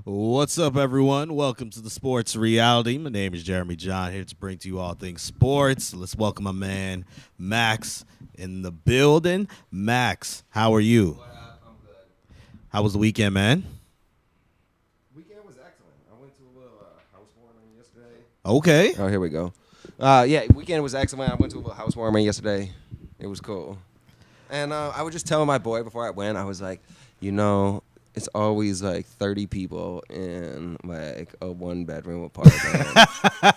What's up, everyone? Welcome to the Sports Reality. My name is Jeremy John, here to bring to you all things sports. Let's welcome my man, Max, in the building. Max, how are you? What up? I'm good. How was the weekend, man? Weekend was excellent. I went to a little housewarming yesterday. Okay. Oh, here we go. Yeah, weekend was excellent. I went to a little housewarming yesterday. It was cool. And I was just telling my boy before I went, I was like, it's always like 30 people in like a one-bedroom apartment.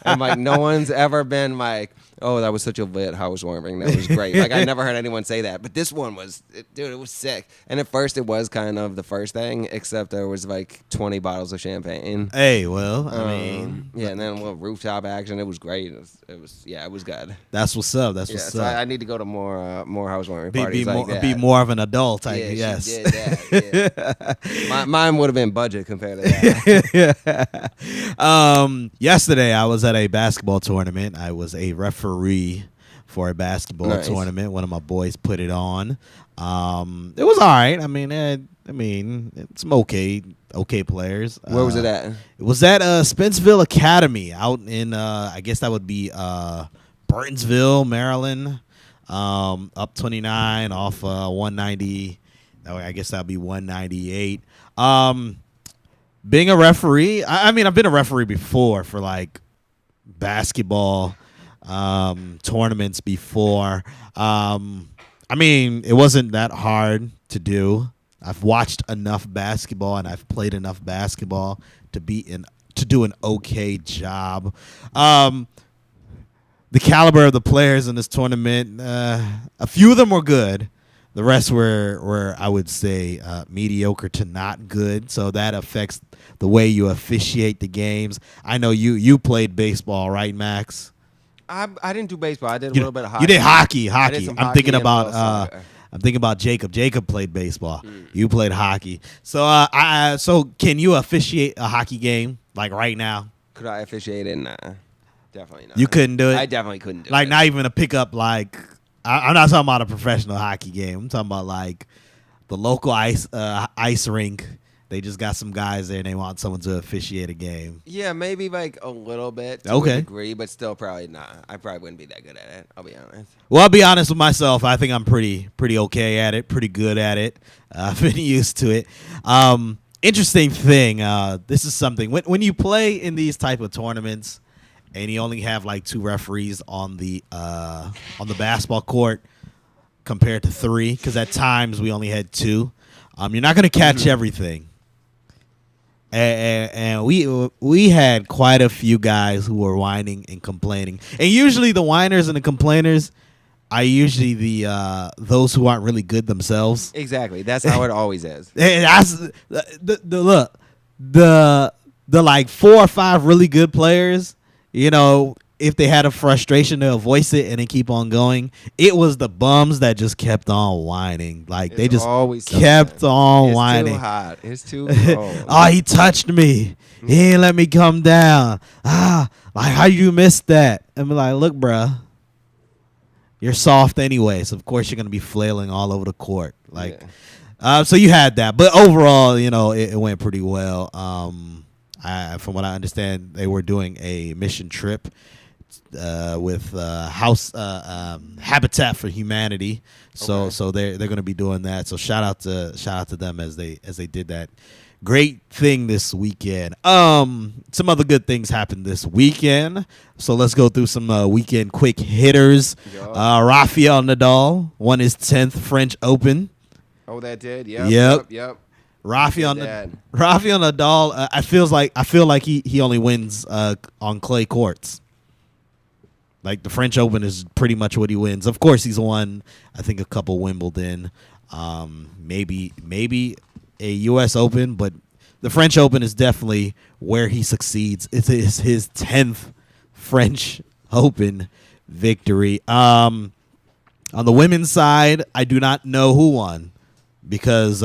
And like no one's ever been like, oh, that was such a lit housewarming. That was great. Like I never heard anyone say that. But this one was, dude, it was sick. And at first it was kind of the first thing, except there was like 20 bottles of champagne. Hey, well, I mean, Yeah, and then a little rooftop action. It was great. It was good. that's what's up. That's Yeah, what's so up. I need to go to more housewarming Be parties like more, that. be more of an adult, Yeah, yes. she did that. Yeah. Mine would have been budget compared to that. Yesterday, I was at a basketball tournament. I was a referee for a basketball Nice. tournament. One of my boys put it on. It was all right. I mean, it's some okay players. Where was it at? It was at Spencerville Academy out in I guess that would be Burtonsville, Maryland. Up 29 off 190. I guess that'd be 198. Being a referee, I mean, I've been a referee before for like basketball tournaments before. I mean, it wasn't that hard to do. I've watched enough basketball and I've played enough basketball to do an okay job. The caliber of the players in this tournament, a few of them were good. The rest were I would say, mediocre to not good. So that affects the way you officiate the games. I know you played baseball, right, Max? I didn't do baseball. I did a little bit of hockey. You did hockey. I did some I'm hockey thinking and a about little soccer. I'm thinking about Jacob. Jacob played baseball. You played hockey. So so can you officiate a hockey game like right now? Could I officiate it? Nah, definitely not. You couldn't do it. I definitely couldn't do Like it. not even a pickup. Like I'm not talking about a professional hockey game. I'm talking about like the local ice rink. They just got some guys there and they want someone to officiate a game. Yeah, maybe like a little bit to Okay. a degree, but still probably not. I probably wouldn't be that good at it. I'll be honest. Well, I'll be honest with myself. I think I'm pretty okay at it, pretty good at it. I've been used to it. Interesting thing. This is something when you play in these type of tournaments, and you only have like 2 referees on the basketball court compared to 3, because at times we only had 2. You're not going to catch everything. And we had quite a few guys who were whining and complaining. And usually the whiners and the complainers are usually the those who aren't really good themselves. Exactly. That's how it always is. And that's the like 4 or 5 really good players, if they had a frustration, they'll voice it and then keep on going. It was the bums that just kept on whining. Like they It's just always kept something. on It's whining. too hot. It's too cold. Oh, he touched me. He ain't let me come down. Like how you missed that? And be like, look, bruh, you're soft anyway, so of course you're gonna be flailing all over the court. Like, so you had that, but overall, it went pretty well. From what I understand, they were doing a mission trip with Habitat for Humanity. So they're going to be doing that. So shout out to them as they did that great thing this weekend. Some other good things happened this weekend. So let's go through some weekend quick hitters. Rafael Nadal won his 10th French Open. Oh, that did? Yep. Yep. Yep. Rafael Did Nadal, I feel like he only wins on clay courts. Like the French Open is pretty much what he wins. Of course, he's won, I think, a couple Wimbledon, maybe a U.S. Open, but the French Open is definitely where he succeeds. It is his 10th French Open victory. On the women's side, I do not know who won because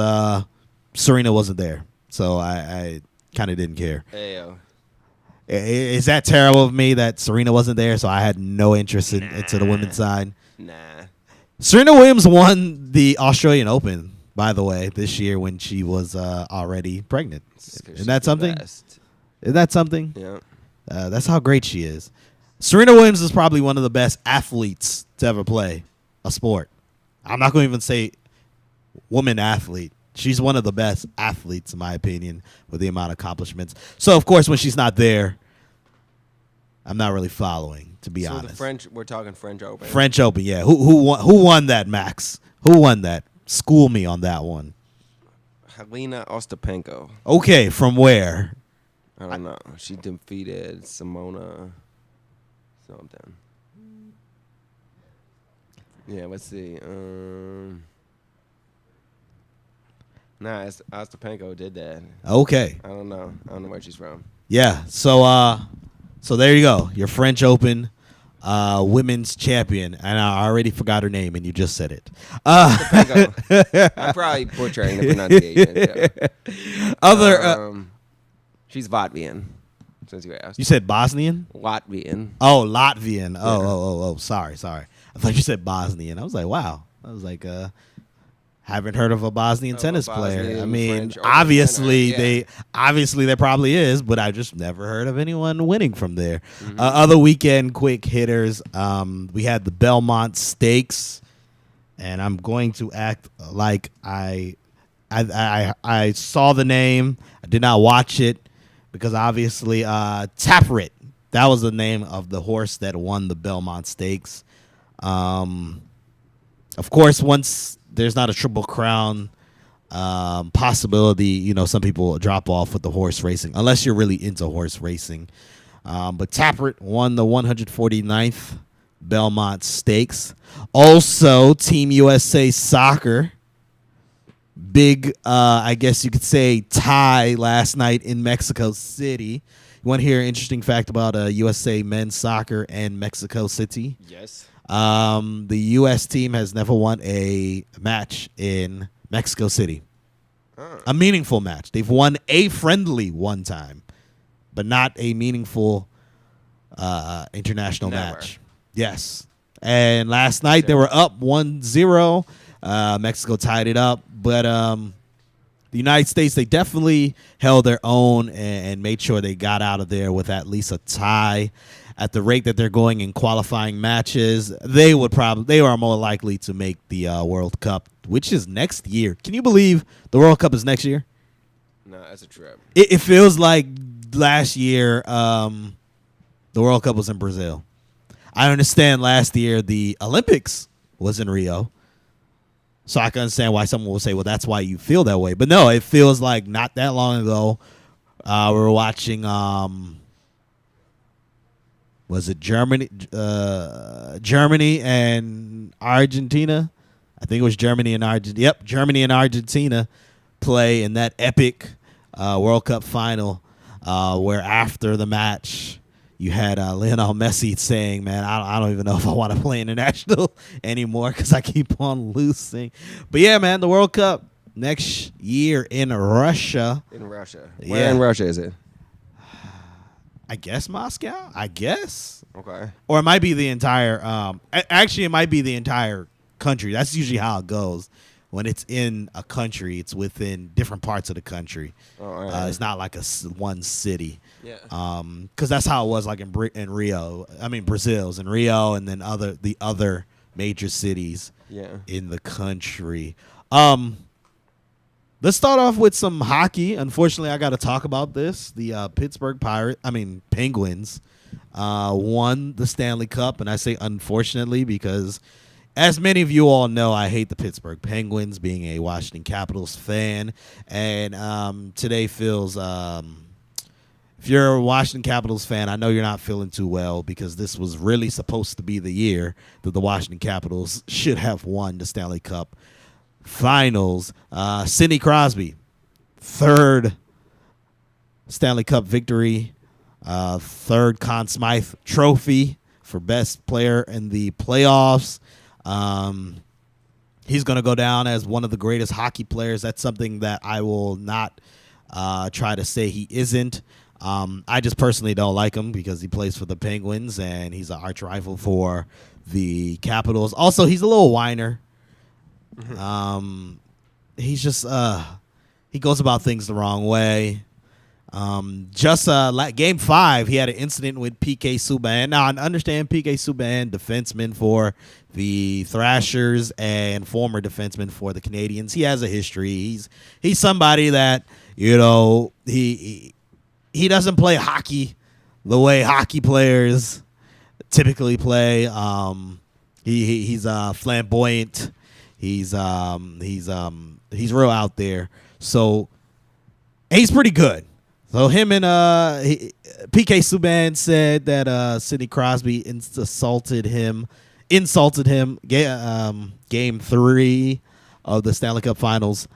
Serena wasn't there, so I kind of didn't care. Ayo. Is that terrible of me that Serena wasn't there, so I had no interest into the women's side? Nah. Serena Williams won the Australian Open, by the way, this year when she was already pregnant. She's Isn't that the something? best. Isn't that something? Yeah. That's how great she is. Serena Williams is probably one of the best athletes to ever play a sport. I'm not going to even say woman athlete. She's one of the best athletes, in my opinion, with the amount of accomplishments. So, of course, when she's not there, I'm not really following, to be honest. We're talking French Open. French Open, yeah. Who won that, Max? Who won that? School me on that one. Helena Ostapenko. Okay, from where? I don't know. She defeated Simona something. Yeah, let's see. Nah, Ostapenko did that. Okay. I don't know where she's from. Yeah. So there you go. Your French Open women's champion, and I already forgot her name, and you just said it. Ostapenko. I'm probably butchering the pronunciation. Yeah. She's Latvian. Since you asked. You said Bosnian? Latvian. Oh, Latvian. Oh. Sorry. I thought you said Bosnian. I was like, wow. I was like, haven't heard of a Bosnian tennis player. I mean, French obviously tenor, yeah. there probably is, but I just never heard of anyone winning from there. Other weekend quick hitters, we had the Belmont Stakes, and I'm going to act like I saw the name. I did not watch it because obviously Taprit, that was the name of the horse that won the Belmont Stakes. Of course, once there's not a Triple Crown possibility, some people drop off with the horse racing, unless you're really into horse racing. But Taprit won the 149th Belmont Stakes. Also, Team USA Soccer, big, I guess you could say, tie last night in Mexico City. You want to hear an interesting fact about USA men's soccer and Mexico City? Yes. The U.S. team has never won a match in Mexico City. A meaningful match. They've won a friendly one time, but not a meaningful international match. Yes. And last night they were up 1-0. Mexico tied it up, but the United States, they definitely held their own and made sure they got out of there with at least a tie. At the rate that they're going in qualifying matches, they are more likely to make the World Cup, which is next year. Can you believe the World Cup is next year? No, that's a trip. It feels like last year the World Cup was in Brazil. I understand last year the Olympics was in Rio. So I can understand why someone will say, well, that's why you feel that way. But no, it feels like not that long ago we were watching was it Germany and Argentina? I think it was Germany and Argentina. Yep, Germany and Argentina play in that epic World Cup final where after the match you had Lionel Messi saying, man, I don't even know if I want to play international anymore because I keep on losing. But, yeah, man, the World Cup next year in Russia. In Russia. Where in Russia is it? I guess Moscow. I guess. Okay. Or it might be the entire. Actually, it might be the entire country. That's usually how it goes. When it's in a country, it's within different parts of the country. It's not like one city. Yeah. Because that's how it was like in Rio. I mean, Brazil's in Rio, and then the other major cities. Yeah. In the country. Let's start off with some hockey. Unfortunately, I got to talk about this. The Pittsburgh Penguins won the Stanley Cup, and I say unfortunately because, as many of you all know, I hate the Pittsburgh Penguins, being a Washington Capitals fan, and today feels. If you're a Washington Capitals fan, I know you're not feeling too well because this was really supposed to be the year that the Washington Capitals should have won the Stanley Cup Finals. Sidney Crosby, third Stanley Cup victory, third Conn Smythe Trophy for best player in the playoffs. He's going to go down as one of the greatest hockey players. That's something that I will not try to say he isn't. I just personally don't like him because he plays for the Penguins and he's an arch rival for the Capitals. Also, he's a little whiner. he's just he goes about things the wrong way. Game 5, he had an incident with PK Subban. Now I understand PK Subban, defenseman for the Thrashers and former defenseman for the Canadians. He has a history. He's somebody that he doesn't play hockey the way hockey players typically play. He's flamboyant. He's real out there. So he's pretty good. So him and PK Subban said that Sidney Crosby insulted him. Game 3 of the Stanley Cup Finals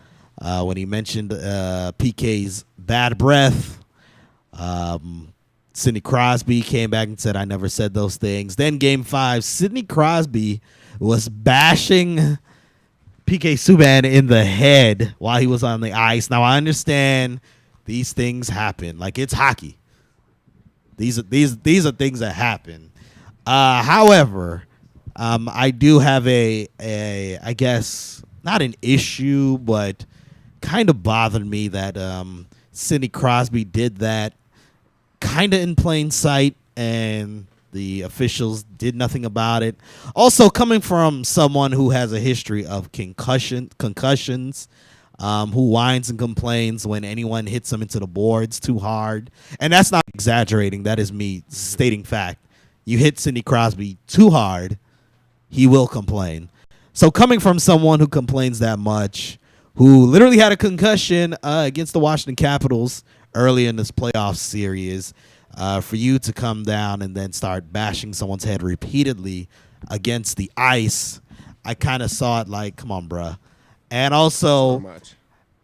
when he mentioned PK's bad breath. Sidney Crosby came back and said, "I never said those things." Then Game 5, Sidney Crosby was bashing PK Subban in the head while he was on the ice. Now I understand these things happen. Like, it's hockey. These are things that happen. However, I do have a I guess not an issue, but kind of bothered me that Sidney Crosby did that kind of in plain sight, and the officials did nothing about it. Also, coming from someone who has a history of concussions, who whines and complains when anyone hits him into the boards too hard. And that's not exaggerating. That is me stating fact. You hit Sidney Crosby too hard, he will complain. So coming from someone who complains that much, who literally had a concussion against the Washington Capitals early in this playoff series, for you to come down and then start bashing someone's head repeatedly against the ice, I kind of saw it like, come on, bruh. And also,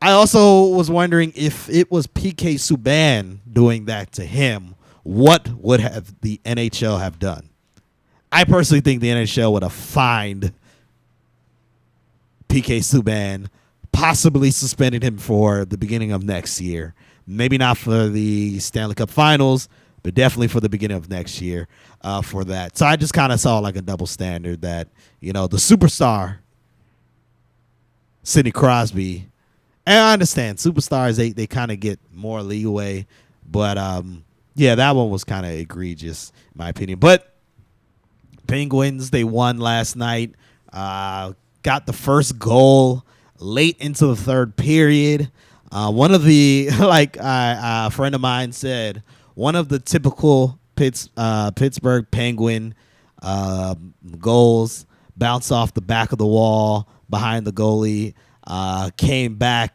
I also was wondering if it was PK Subban doing that to him, what would have the NHL have done? I personally think the NHL would have fined PK Subban, possibly suspended him for the beginning of next year. Maybe not for the Stanley Cup Finals, but definitely for the beginning of next year for that. So I just kind of saw like a double standard that, the superstar, Sidney Crosby, and I understand superstars, they kind of get more leeway, but yeah, that one was kind of egregious in my opinion. But Penguins, they won last night, got the first goal late into the third period. One of the a friend of mine said, one of the typical Pittsburgh Penguin goals bounced off the back of the wall behind the goalie, came back,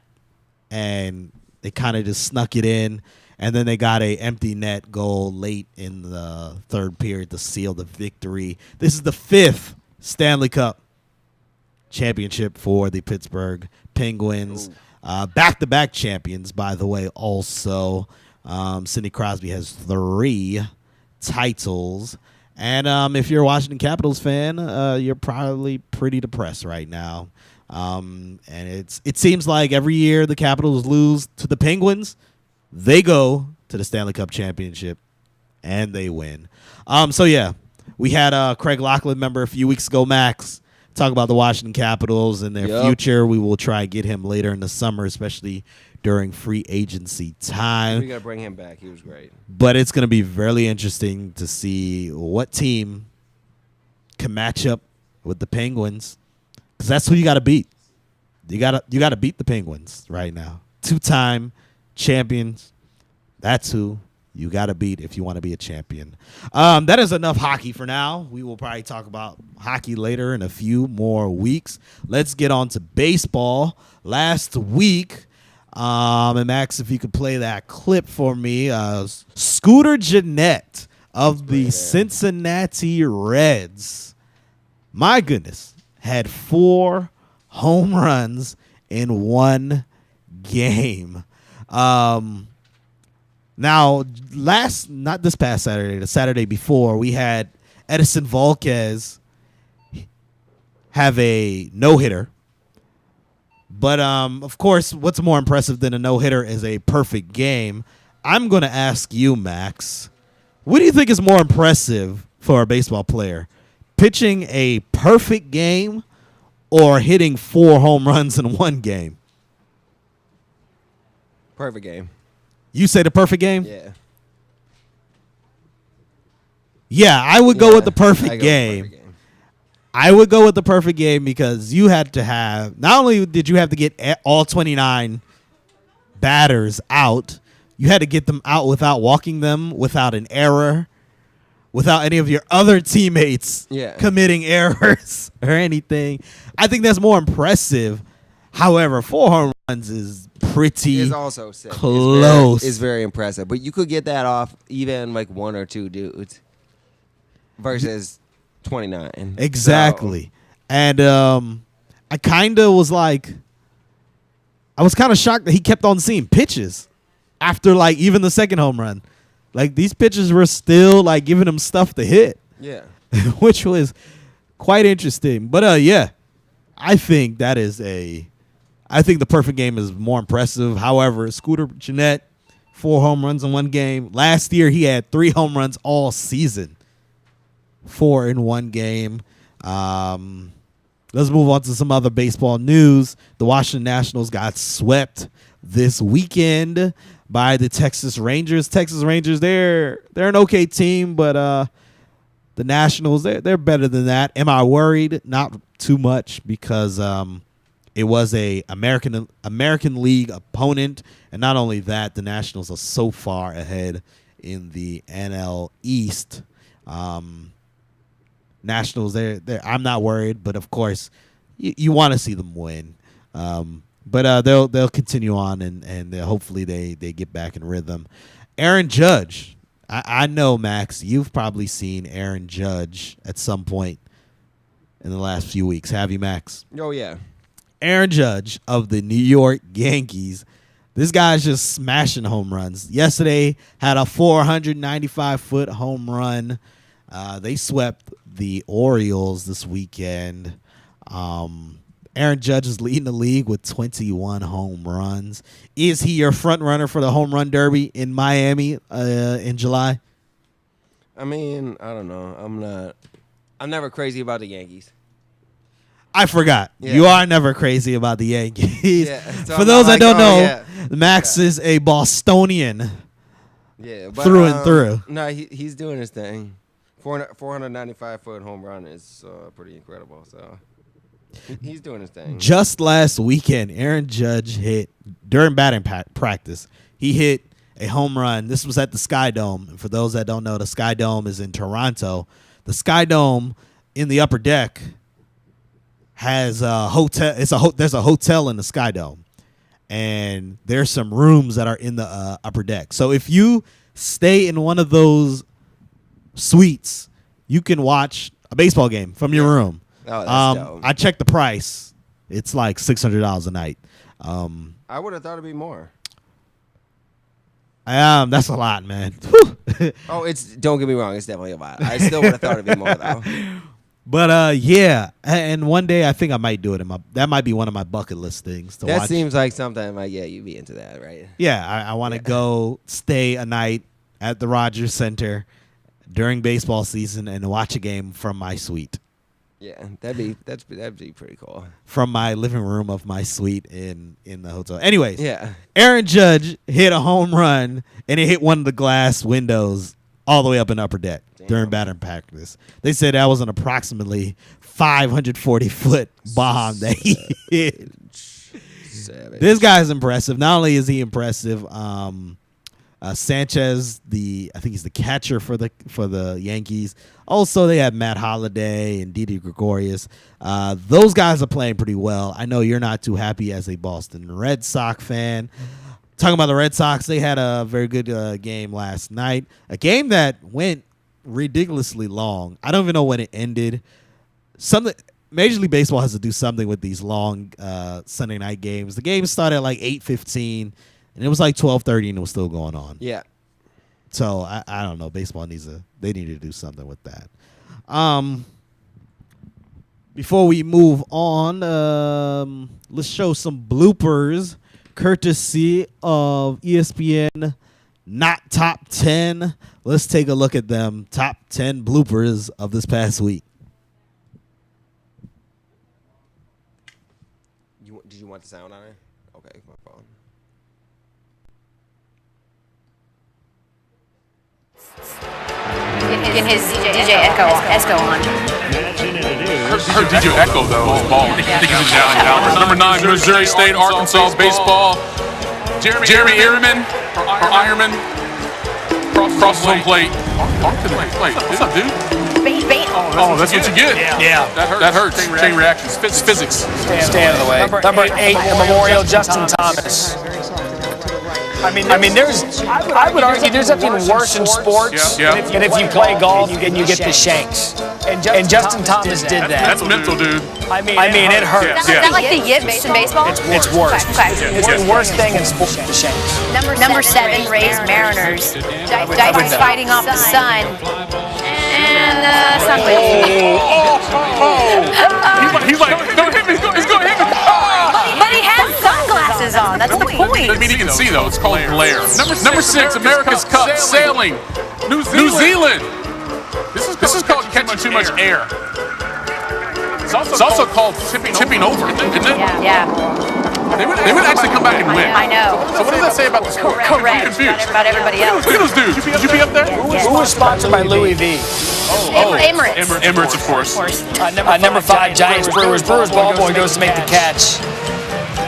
and they kind of just snuck it in, and then they got a empty net goal late in the third period to seal the victory. This is the 5th Stanley Cup championship for the Pittsburgh Penguins. Back-to-back champions, by the way, also. Sidney Crosby has 3 titles. And if you're a Washington Capitals fan, you're probably pretty depressed right now. And it seems like every year the Capitals lose to the Penguins, they go to the Stanley Cup championship, and they win. So, yeah, we had Craig Lachlan, member, a few weeks ago, Max, talk about the Washington Capitals and their future. We will try and get him later in the summer, especially during free agency time. We got to bring him back. He was great. But it's going to be very interesting to see what team can match up with the Penguins, because that's who you got to beat. You got to beat the Penguins right now. 2-time champions. That's who you got to beat if you want to be a champion. That is enough hockey for now. We will probably talk about hockey later in a few more weeks. Let's get on to baseball. Last week, and Max, if you could play that clip for me, Scooter Gennett of the Cincinnati Reds, my goodness, had 4 home runs in one game. Now, not this past Saturday, the Saturday before, we had Edinson Volquez have a no-hitter. But, of course, what's more impressive than a no-hitter is a perfect game. I'm going to ask you, Max, what do you think is more impressive for a baseball player? Pitching a perfect game or hitting 4 home runs in one game? Perfect game. You say the perfect game? Yeah. Yeah, I would go with the perfect game. Perfect game. I would go with the perfect game because you had to have, not only did you have to get all 29 batters out, you had to get them out without walking them, without an error, without any of your other teammates committing errors or anything. I think that's more impressive. However, 4 home runs is pretty It's also sick. close. It's very impressive. But you could get that off even like 1 or 2 dudes versus 29. Exactly. So. And I kind of was like, I was kind of shocked that he kept on seeing pitches after like even the second home run. Like these pitchers were still like giving him stuff to hit. Yeah. Which was quite interesting. But yeah, I think the perfect game is more impressive. However, Scooter Gennett, 4 home runs in 1 game. Last year he had 3 home runs all season. 4 in 1 game. Let's move on to some other baseball news. The Washington Nationals got swept this weekend by the Texas Rangers. Texas Rangers, they're an okay team, but the Nationals, they're better than that. Am I worried? Not too much because it was a American League opponent, and not only that, the Nationals are so far ahead in the NL East. Nationals, I'm not worried, but of course, you want to see them win. But they'll continue on, and hopefully they get back in rhythm. Aaron Judge, I know, Max, you've probably seen Aaron Judge at some point in the last few weeks. Have you, Max? Oh, yeah. Aaron Judge of the New York Yankees. This guy's just smashing home runs. Yesterday had a 495-foot home run. They swept the Orioles this weekend. Aaron Judge is leading the league with 21 home runs. Is he your front runner for the home run derby in Miami in July? I mean, I don't know. I'm never crazy about the Yankees. I forgot. Yeah. You are never crazy about the Yankees. Yeah, so for those that don't know, Max is a Bostonian. Yeah, but, through and through. No, he's doing his thing. 495-foot home run is pretty incredible. So he's doing his thing. Just last weekend, Aaron Judge hit during batting practice. He hit a home run. This was at the Sky Dome. And for those that don't know, the Sky Dome is in Toronto. The Sky Dome in the upper deck has a hotel. There's a hotel in the Sky Dome, and there's some rooms that are in the upper deck. So if you stay in one of those suites, you can watch a baseball game from your room. Oh, that's dope. I checked the price. It's like $600 a night. I would have thought it'd be more. That's a lot, man. Oh, don't get me wrong, it's definitely a lot. I still would have thought it'd be more though. But yeah, and one day I think I might do it. That might be one of my bucket list things to watch. That seems like something like you'd be into that, right? Yeah, I want to go stay a night at the Rogers Center during baseball season and watch a game from my suite. Yeah, that'd be pretty cool. From my living room of my suite in the hotel. Anyways, yeah. Aaron Judge hit a home run and it hit one of the glass windows all the way up in upper deck. Damn. During batting practice. They said that was an approximately 540-foot bomb that he hit. Savage. This guy's impressive. Not only is he impressive, Sanchez, I think he's the catcher for the Yankees. Also, they have Matt Holliday and Didi Gregorius. Those guys are playing pretty well. I know you're not too happy as a Boston Red Sox fan. Talking about the Red Sox, they had a very good game last night. A game that went ridiculously long. I don't even know when it ended. Major League Baseball has to do something with these long Sunday night games. The game started at like 8:15. And it was like 12:30 and it was still going on. Yeah. So I don't know. Baseball need to do something with that. Before we move on, let's show some bloopers courtesy of ESPN Not Top 10. Let's take a look at them. Top 10 bloopers of this past week. Did you want the sound on it? Okay, my phone. having his DJ Esco on. Her DJ Echo, though, is balling. I think he's down. Number 9, Missouri State, Arkansas baseball. Jeremy Ehrman, or Ironman, crosses home plate. What's up, dude? Oh, that's what you get. Yeah. That hurts. Chain reactions. Physics. Stay out of the way. Number 8, Memorial, Justin Thomas. I mean, I would argue there's nothing worse in sports than if you play golf and you get the shanks. And Justin Thomas did that. That's mental, dude. I mean, it hurts. Is that like the yips in baseball? It's worse. Okay. It's the worst thing in sports, the shanks. Number 7, Rays Mariners. Dice fighting off the sun. And the sun He's like, don't hit me. He's going to hit me. But he has sunglasses on. That's the point. I mean, he can see, though. It's called glare. Number 6, America's Cup, sailing. New Zealand. This is called catching too much air. It's also called tipping over, isn't it? Yeah. They would actually come back and win. I know. So what does that say about the sport? Correct. I'm confused. About everybody else. Look at those dudes. Did you be up there? Yes. Who was sponsored by Louis V? Emirates. Emirates, of course. Number 5, Giants Brewers. Brewers ball boy goes to make the catch.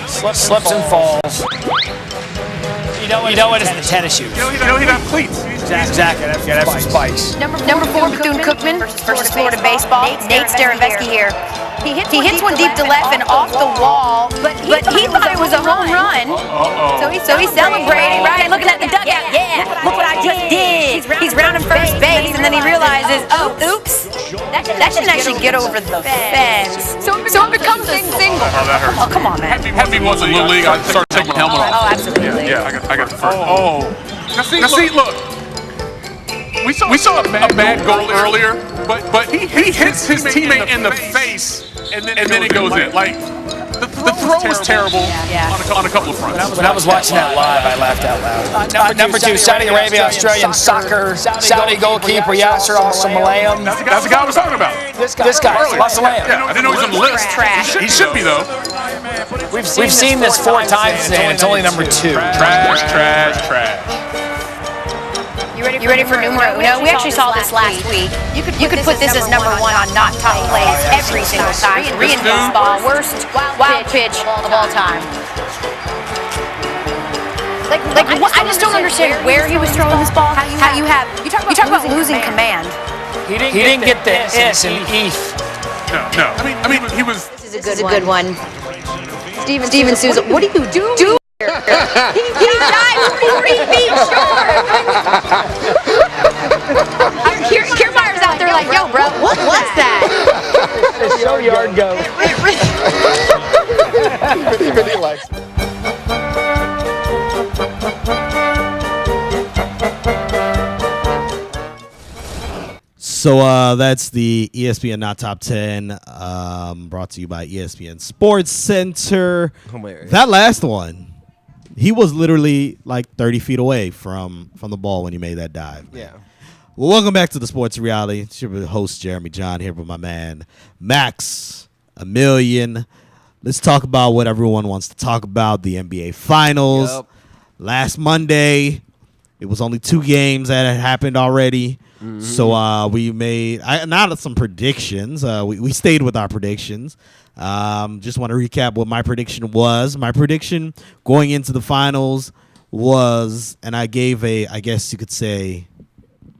Slips and falls. You know what? It's the tennis shoes. You know he'd have cleats. Exactly. That's some spikes. Number 4, Bethune-Cookman versus Florida baseball. Nate Staravetsky here. He hits one deep to left and off the wall, but he thought it was a home run. So he's celebrating, right? Looking at the dugout. Yeah, look what I just did. He's rounding first base, and then he realizes, oh, oops, that didn't actually get over the fence. So it becomes a single. Oh, that hurts. Oh, come on, man. Had me once in Little League, I started taking my helmet off. Oh, absolutely. Yeah, I got the first. Oh. Now see, look. We saw a bad goal earlier, but he hits his teammate in the face, and then it goes in. Like, the throw was terrible on a couple of fronts. When I was watching that live, I laughed out loud. Number 2, Saudi Arabia, Australian soccer, Saudi goalkeeper Yasser Al-Sulayem. That's the guy I was talking about. This guy, Al-Sulayem. Yeah, I didn't know he was on the list. Trash. He should be, though. We've seen this 4 times today, and it's only number 2. Trash. You ready for numero uno? We actually saw this last week. You could put this as number 1 on not top plays every single time. Korean baseball, worst wild pitch of all time. I just don't understand where he was throwing this ball. How you talk about losing command. He didn't get the S and ETH. No. I mean, he was. This is a good one. Steven Souza, what do you do? He dives 40 feet short. Kiermaier's out there like, yo, bro, what was that? Show yard go. He likes it. So that's the ESPN Not Top 10, brought to you by ESPN Sports Center. Hilarious. That last one, he was literally like 30 feet away from the ball when he made that dive. Yeah. Well, welcome back to the Sports Reality. It's your host, Jeremy John, here with my man, Max Emilian. Let's talk about what everyone wants to talk about, the NBA Finals. Yep. Last Monday, it was only 2 games that had happened already. Mm-hmm. So we made not some predictions. We stayed with our predictions. Just want to recap what my prediction was. My prediction going into the finals was, and I gave I guess you could say,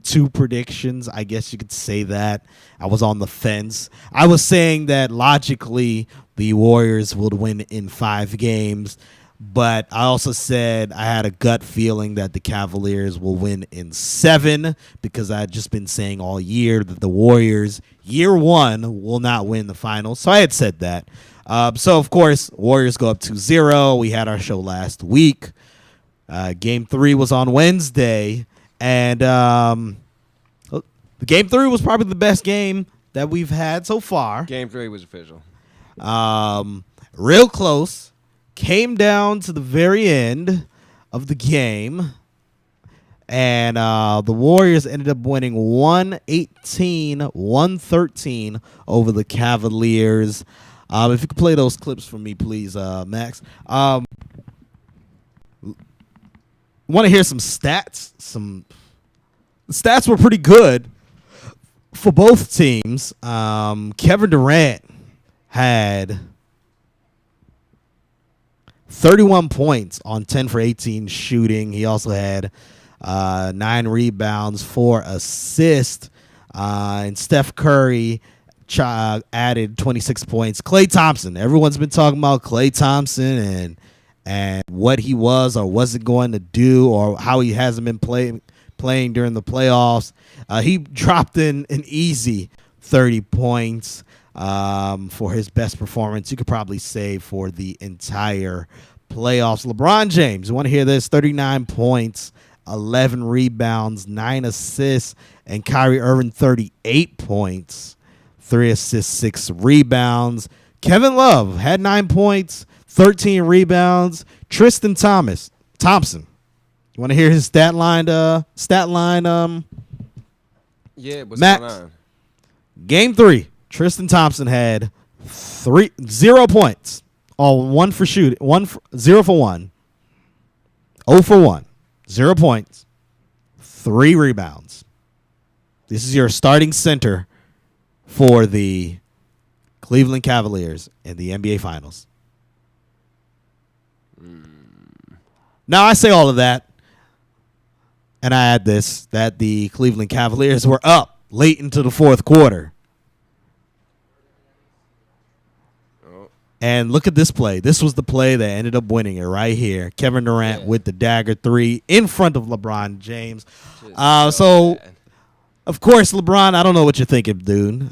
2 predictions. I guess you could say that. I was on the fence. I was saying that logically the Warriors would win in 5 games. But I also said I had a gut feeling that the Cavaliers will win in 7 because I had just been saying all year that the Warriors, year 1, will not win the finals. So I had said that. So, of course, Warriors go up 2-0. We had our show last week. Game 3 was on Wednesday. And the Game 3 was probably the best game that we've had so far. Game 3 was official. Real close. Came down to the very end of the game, and the Warriors ended up winning 118-113 over the Cavaliers. If you could play those clips for me, please, Max. Want to hear some stats? The stats were pretty good. for both teams, Kevin Durant had 31 points on 10 for 18 shooting. He also had 9 rebounds, 4 assists. And Steph Curry added 26 points. Klay Thompson. Everyone's been talking about Klay Thompson and what he was or wasn't going to do or how he hasn't been playing during the playoffs. He dropped in an easy 30 points for his best performance. You could probably say for the entire playoffs. LeBron James, you want to hear this? 39 points, 11 rebounds, 9 assists, and Kyrie Irving 38 points, 3 assists, 6 rebounds. Kevin Love had 9 points, 13 rebounds. Tristan Thompson. You want to hear his stat line? Yeah, what's Max? going on? Game 3. Tristan Thompson had 0 points. 1 for shooting. 0 for 1. 0 for 1. 0 points. 3 rebounds. This is your starting center for the Cleveland Cavaliers in the NBA Finals. Now, I say all of that, and I add this, that the Cleveland Cavaliers were up late into the fourth quarter. And look at this play. This was the play that ended up winning it right here. Kevin Durant with the dagger 3 in front of LeBron James. So, of course, LeBron, I don't know what you're thinking, dude.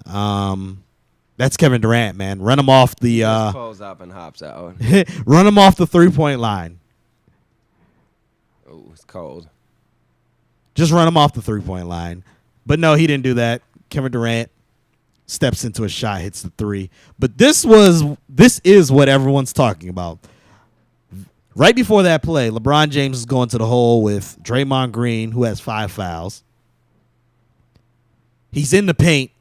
That's Kevin Durant, man. Run him off the Pulls up and hops out. run him off the 3-point line. Oh, it's cold. Just run him off the 3-point line. But no, he didn't do that. Kevin Durant steps into a shot, hits the 3. But this is what everyone's talking about. Right before that play, LeBron James is going to the hole with Draymond Green, who has 5 fouls. He's in the paint,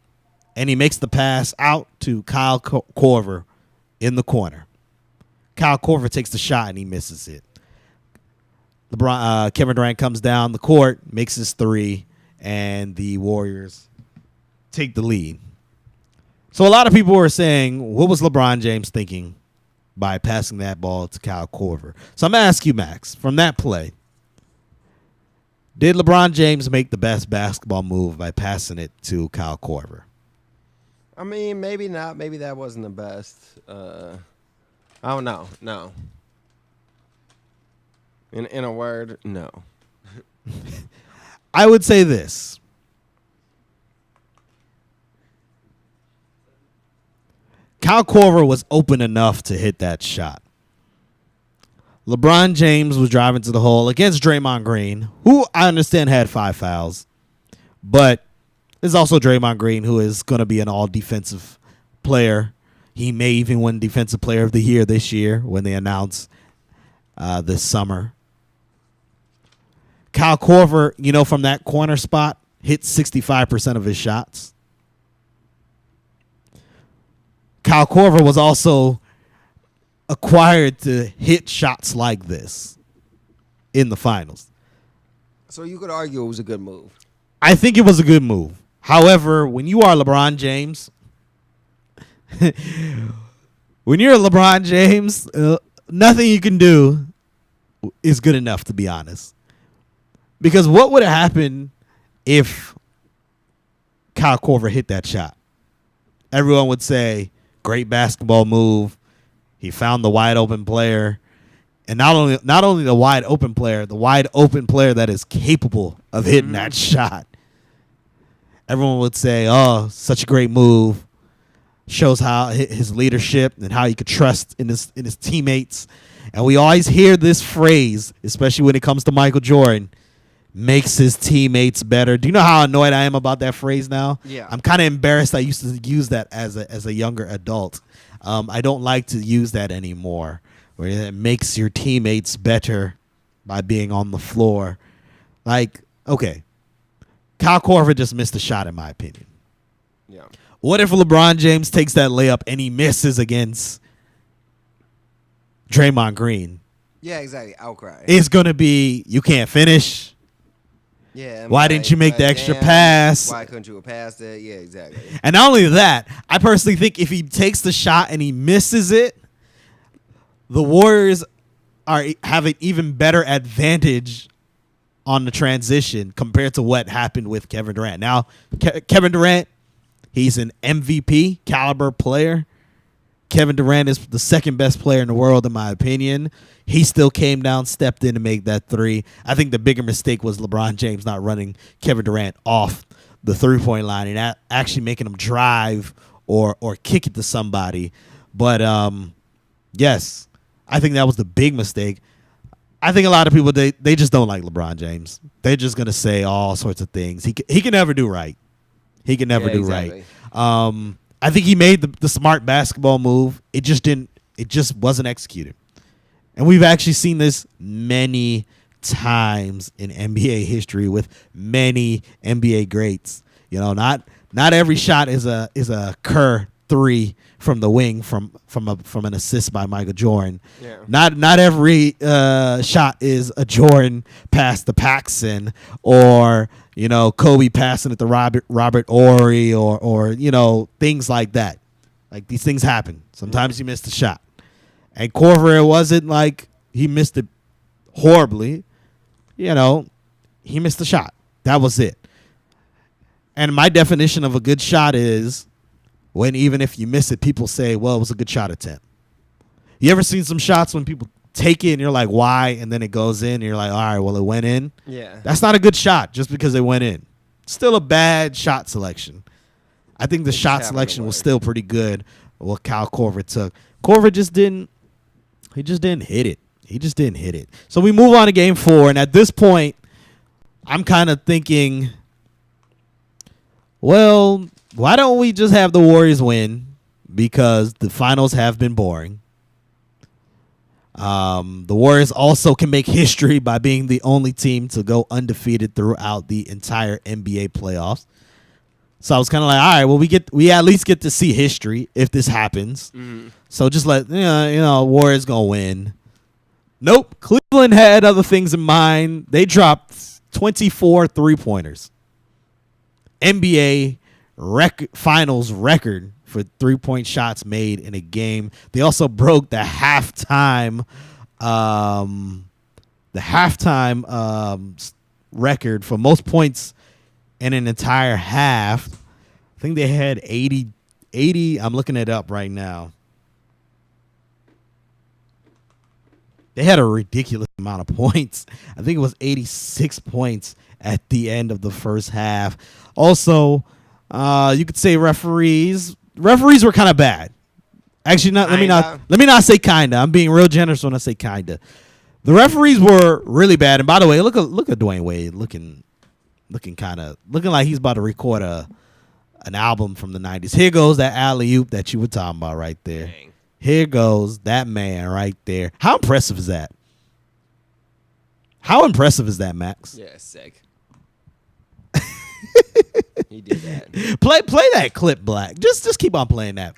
and he makes the pass out to Kyle Korver in the corner. Kyle Korver takes the shot, and he misses it. Kevin Durant comes down the court, makes his 3, and the Warriors take the lead. So a lot of people were saying, what was LeBron James thinking by passing that ball to Kyle Korver? So I'm going to ask you, Max, from that play, did LeBron James make the best basketball move by passing it to Kyle Korver? I mean, maybe not. Maybe that wasn't the best. I don't know. No. In a word, no. I would say this. Kyle Korver was open enough to hit that shot. LeBron James was driving to the hole against Draymond Green, who I understand had 5 fouls. But there's also Draymond Green, who is going to be an all-defensive player. He may even win Defensive Player of the Year this year when they announce this summer. Kyle Korver, from that corner spot, hit 65% of his shots. Kyle Korver was also acquired to hit shots like this in the finals. So you could argue it was a good move. I think it was a good move. However, when you are LeBron James, nothing you can do is good enough, to be honest. Because what would have happened if Kyle Korver hit that shot? Everyone would say, great basketball move. He found the wide open player. And not only the wide open player that is capable of hitting that shot. Everyone would say, oh, such a great move. Shows how his leadership and how he could trust in his teammates. And we always hear this phrase, especially when it comes to Michael Jordan, makes his teammates better. Do you know how annoyed I am about that phrase now? Yeah. I'm kind of embarrassed I used to use that as a younger adult. I don't like to use that anymore, where it makes your teammates better by being on the floor. Like, okay, Kyle Korver just missed a shot, in my opinion. Yeah. What if LeBron James takes that layup and he misses against Draymond Green? Yeah, exactly. Outcry. It's going to be, you can't finish. Yeah. and Why didn't you make the extra pass? Why couldn't you have passed it? Yeah, exactly. And not only that, I personally think if he takes the shot and he misses it, the Warriors have an even better advantage on the transition compared to what happened with Kevin Durant. Now, Kevin Durant, he's an MVP caliber player. Kevin Durant is the second best player in the world, in my opinion. He still came down, stepped in to make that three. I think the bigger mistake was LeBron James not running Kevin Durant off the three-point line and actually making him drive or kick it to somebody. But, yes, I think that was the big mistake. I think a lot of people, they just don't like LeBron James. They're just going to say all sorts of things. He can never do right. He can never do exactly. right. I think he made the smart basketball move. It just wasn't executed. And we've actually seen this many times in NBA history with many NBA greats. You know, not every shot is a Kerr three from the wing from an assist by Michael Jordan. Yeah. Not every shot is a Jordan pass to Paxson or, you know, Kobe passing it to Robert Horry or you know, things like that. Like, these things happen. Sometimes you miss the shot. And Korver, it wasn't like he missed it horribly. You know, he missed the shot. That was it. And my definition of a good shot is when even if you miss it, people say, well, it was a good shot attempt. You ever seen some shots when people take it and you're like, why? And then it goes in and you're like, all right, well, it went in. Yeah. That's not a good shot just because it went in. Still a bad shot selection. I think the shot selection was still pretty good, what Kyle Korver took. Korver just didn't hit it. He just didn't hit it. So we move on to game 4. And at this point, I'm kind of thinking, well, why don't we just have the Warriors win? Because the finals have been boring. The Warriors also can make history by being the only team to go undefeated throughout the entire NBA playoffs. So I was kind of like, all right, well, we at least get to see history if this happens. Mm-hmm. So just let Warriors gonna win. Nope, Cleveland had other things in mind. They dropped 24 3-pointers. NBA finals record for 3-point shots made in a game. They also broke the halftime record for most points in an entire half. I think they had 80. I'm looking it up right now. They had a ridiculous amount of points. I think it was 86 points at the end of the first half. Also, you could say referees were kind of bad. Actually, let me not say kinda. I'm being real generous when I say kinda. The referees were really bad. And by the way, look at Dwayne Wade looking like he's about to record an album from the 90s. Here goes that alley-oop that you were talking about right there. Dang. Here goes that man right there. How impressive is that? How impressive is that, Max? Yeah, sick. He did that. Play that clip, Black. Just keep on playing that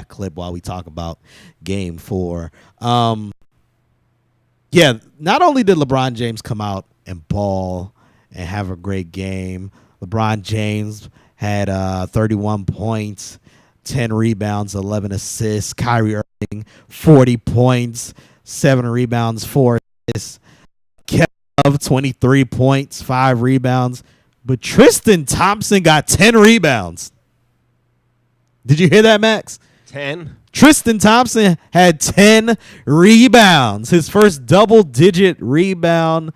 clip while we talk about game 4. Yeah, not only did LeBron James come out and ball and have a great game, LeBron James had 31 points, 10 rebounds, 11 assists. Kyrie Irving, 40 points, 7 rebounds, 4 assists. Kev, 23 points, 5 rebounds. But Tristan Thompson got 10 rebounds. Did you hear that, Max? 10? Tristan Thompson had 10 rebounds. His first double-digit rebound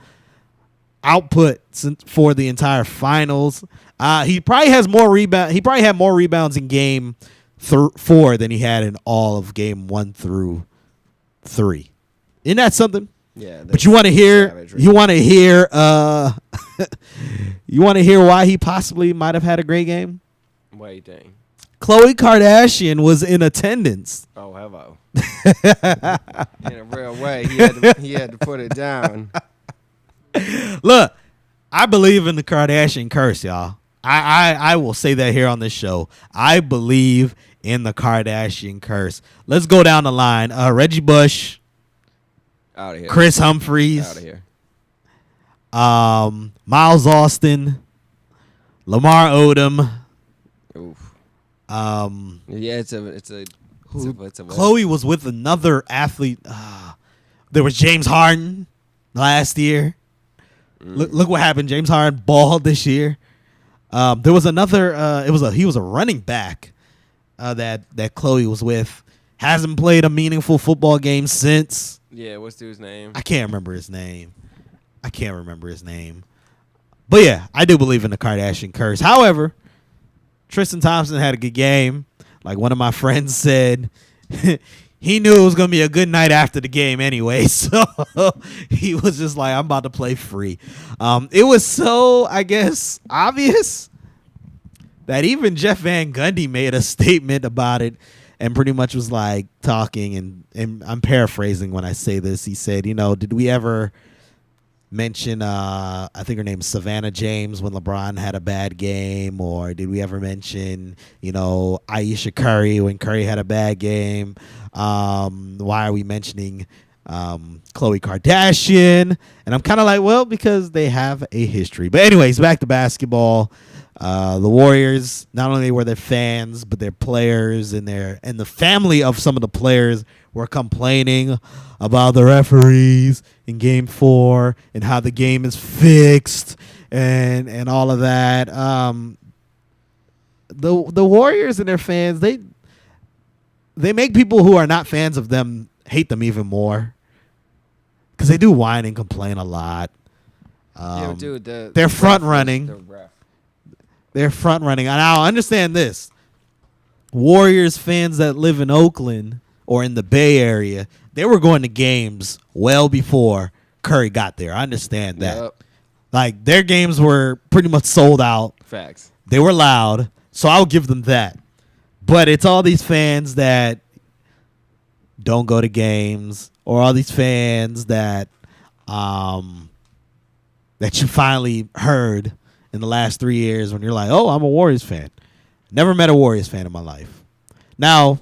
output for the entire finals. He probably has more rebound. He probably had more rebounds in game 4 than he had in all of game 1 through 3. Isn't that something? Yeah. But you want to hear? You want to hear? You want to hear why he possibly might have had a great game? What do you think? Khloe Kardashian was in attendance. Oh, hello. In a real way, he had to put it down. Look, I believe in the Kardashian curse, y'all. I will say that here on this show. I believe in the Kardashian curse. Let's go down the line. Reggie Bush. Out of here. Chris Humphries. Out of here. Miles Austin, Lamar Odom. Oof. Yeah, it's a Chloe was with another athlete. There was James Harden last year. Look what happened. James Harden balled this year. There was another. He was a running back that Chloe was with. Hasn't played a meaningful football game since. Yeah, what's the dude's name? I can't remember his name. But yeah, I do believe in the Kardashian curse. However, Tristan Thompson had a good game. Like one of my friends said, he knew it was going to be a good night after the game anyway. So he was just like, I'm about to play free. It was so, I guess, obvious that even Jeff Van Gundy made a statement about it and pretty much was like talking. And I'm paraphrasing when I say this. He said, did we ever mention, I think her name's Savannah James when LeBron had a bad game? Or did we ever mention, Aisha Curry when Curry had a bad game? Why are we mentioning Khloe Kardashian? And I'm kind of like, well, because they have a history. But anyways, back to basketball. The Warriors, not only were their fans, but their players and the family of some of the players were complaining about the referees in Game 4 and how the game is fixed and all of that. The Warriors and their fans, they make people who are not fans of them hate them even more because they do whine and complain a lot. Yeah, dude, they're front running. They're front running. And I'll understand this. Warriors fans that live in Oakland or in the Bay Area, they were going to games well before Curry got there. I understand that. Yep. Like, their games were pretty much sold out. Facts. They were loud, so I'll give them that. But it's all these fans that don't go to games, or all these fans that you finally heard in the last 3 years when you're like, oh, I'm a Warriors fan. Never met a Warriors fan in my life. Now,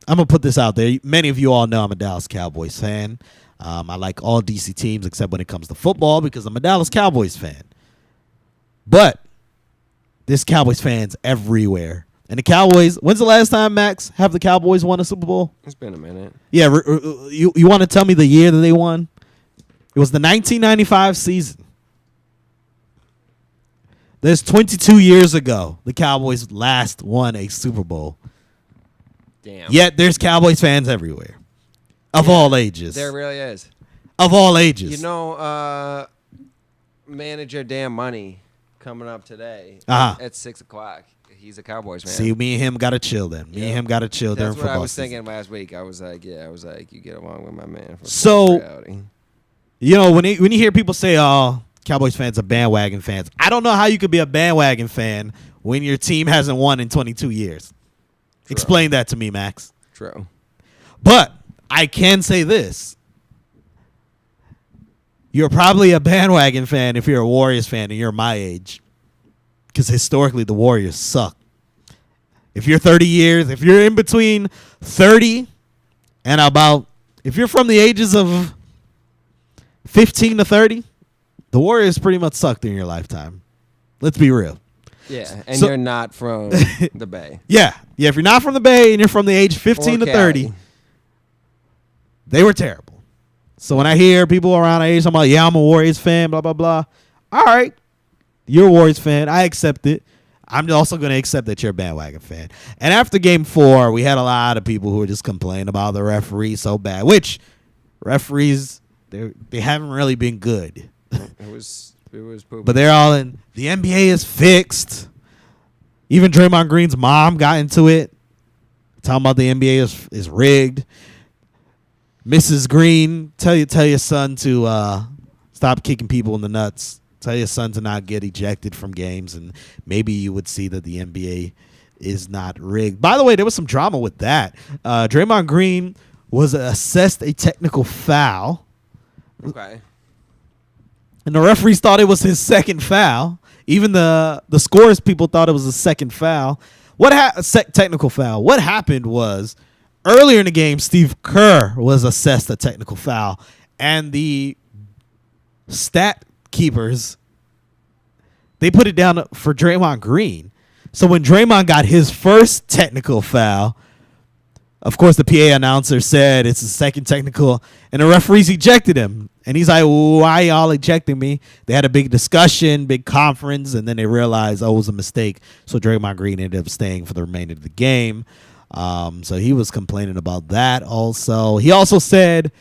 I'm going to put this out there. Many of you all know I'm a Dallas Cowboys fan. I like all DC teams except when it comes to football because I'm a Dallas Cowboys fan. But there's Cowboys fans everywhere. And the Cowboys, when's the last time, Max, have the Cowboys won a Super Bowl? It's been a minute. Yeah, you want to tell me the year that they won? It was the 1995 season. There's 22 years ago, the Cowboys last won a Super Bowl. Damn. Yet there's Cowboys fans everywhere. Of all ages. There really is. Of all ages. Manager Dan Money coming up today at 6 o'clock. He's a Cowboys fan. See, me and him got to chill then. Me and him got to chill during football. football That's what I was season. thinking last week. I was like, you get along with my man. So, when you hear people say, oh, Cowboys fans are bandwagon fans, I don't know how you could be a bandwagon fan when your team hasn't won in 22 years. True. Explain that to me, Max. True. But I can say this. You're probably a bandwagon fan if you're a Warriors fan and you're my age. Because historically, the Warriors suck. If you're 30 years, if you're in between 30 and if you're from the ages of 15 to 30, the Warriors pretty much sucked in your lifetime. Let's be real. Yeah, and you're not from the Bay. Yeah, if you're not from the Bay and you're from the age 15 to 30, they were terrible. So when I hear people around our age talking about, yeah, I'm a Warriors fan, blah, blah, blah. All right, you're a Warriors fan. I accept it. I'm also going to accept that you're a bandwagon fan. And after Game 4, we had a lot of people who were just complaining about the referees so bad, which referees, they haven't really been good. It was poopy. But they're all in. The NBA is fixed. Even Draymond Green's mom got into it, talking about the NBA is rigged. Mrs. Green, tell your son to stop kicking people in the nuts. Tell your son to not get ejected from games, and maybe you would see that the NBA is not rigged. By the way, there was some drama with that. Draymond Green was assessed a technical foul. Okay. And the referees thought it was his second foul. Even the scores people thought it was a second foul. Technical foul. What happened was earlier in the game, Steve Kerr was assessed a technical foul, and the stat keepers, they put it down for Draymond Green. So when Draymond got his first technical foul, of course, the PA announcer said it's the second technical, and the referees ejected him. And he's like, why y'all ejecting me? They had a big discussion, big conference, and then they realized, it was a mistake. So Draymond Green ended up staying for the remainder of the game. So he was complaining about that also. He also said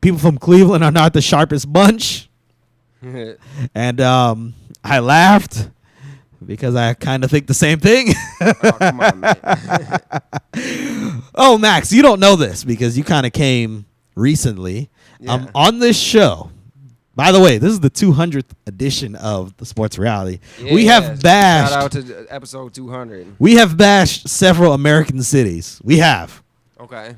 people from Cleveland are not the sharpest bunch. And I laughed because I kind of think the same thing. Oh, come on, man. Oh, Max, you don't know this because you kind of came recently. Yeah. On this show. By the way, this is the 200th edition of the Sports Reality. We have bashed. Shout out to episode 200. We have bashed several American cities. We have. Okay.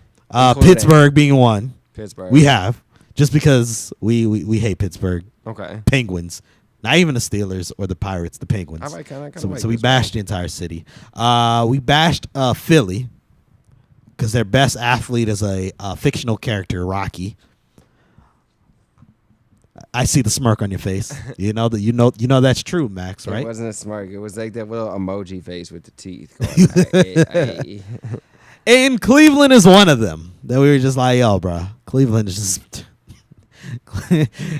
Pittsburgh being one. Pittsburgh. We have. Just because we hate Pittsburgh. Okay. Penguins. Not even the Steelers or the Pirates, the Penguins. I like kinda So like we this bashed the entire city. We bashed Philly because their best athlete is a fictional character, Rocky. I see the smirk on your face. You know that's true, Max, right? It wasn't a smirk. It was like that little emoji face with the teeth. Going, And Cleveland is one of them. That we were just like, yo, bro, Cleveland is just.